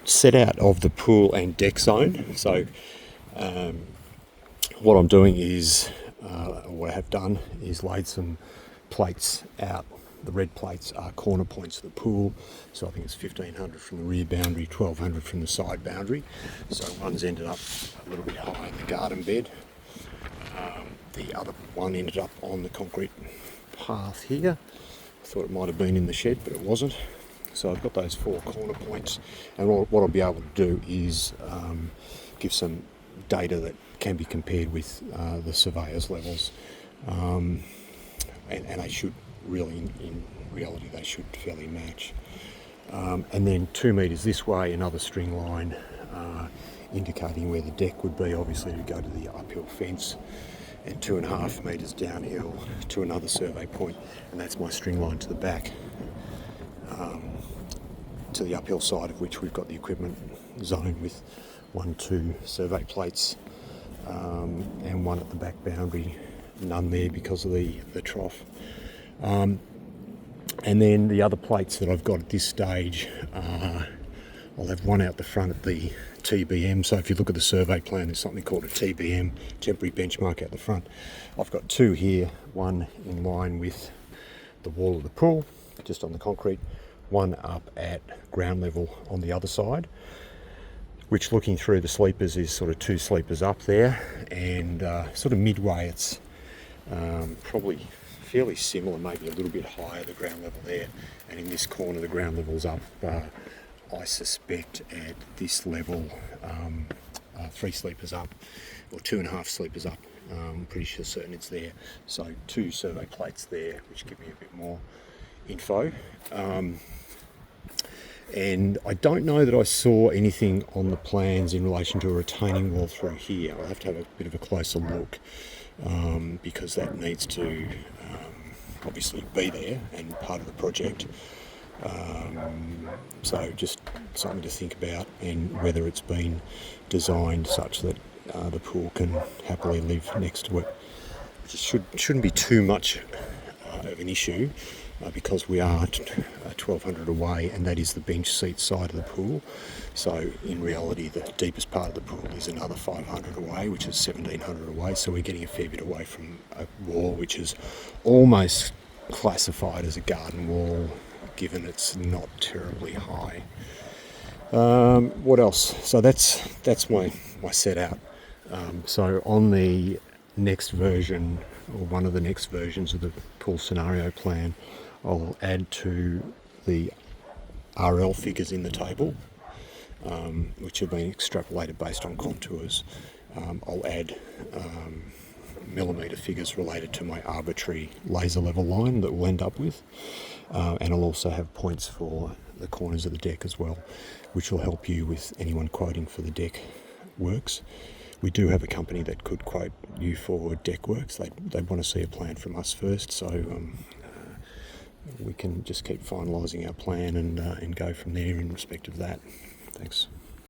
set out of the pool and deck zone. So what I'm doing is, what I have done is laid some plates out. The red plates are corner points of the pool, so I think it's 1500 from the rear boundary, 1200 from the side boundary. So one's ended up a little bit high in the garden bed. The other one ended up on the concrete path here. I thought it might have been in the shed, but it wasn't. So I've got those 4 corner points, and what I'll be able to do is give some data that can be compared with the surveyor's levels, and they should really, in reality, they should fairly match. And then 2 metres this way, another string line indicating where the deck would be, obviously to go to the uphill fence, and 2.5 metres downhill to another survey point, and that's my string line to the back, to the uphill side of which we've got the equipment zone with 1-2 survey plates, and one at the back boundary, none there because of the trough. And then the other plates that I've got at this stage, I'll have one out the front at the TBM. So if you look at the survey plan, there's something called a TBM, temporary benchmark, out the front. I've got 2 here, one in line with the wall of the pool, just on the concrete, one up at ground level on the other side, which, looking through the sleepers, is sort of 2 sleepers up there, and sort of midway it's probably fairly similar, maybe a little bit higher, the ground level there, and in this corner the ground level's up, I suspect at this level, 3 sleepers up, or 2.5 sleepers up. I'm pretty sure certain it's there. So 2 survey plates there, which give me a bit more info. And I don't know that I saw anything on the plans in relation to a retaining wall through here. I'll have to have a bit of a closer look, because that needs to obviously be there and part of the project. So just something to think about, and whether it's been designed such that the pool can happily live next to it. It shouldn't be too much of an issue, because we are 1200 away, and that is the bench seat side of the pool. So in reality, the deepest part of the pool is another 500 away, which is 1700 away. So we're getting a fair bit away from a wall which is almost classified as a garden wall, given it's not terribly high. What else? So that's my set out. So on the next version, or one of the next versions of the pool scenario plan, I'll add to the RL figures in the table, which have been extrapolated based on contours. I'll add millimetre figures related to my arbitrary laser level line that we'll end up with, and I'll also have points for the corners of the deck as well, which will help you with anyone quoting for the deck works. We do have a company that could quote you for deck works. They want to see a plan from us first, so we can just keep finalising our plan and go from there in respect of that. Thanks.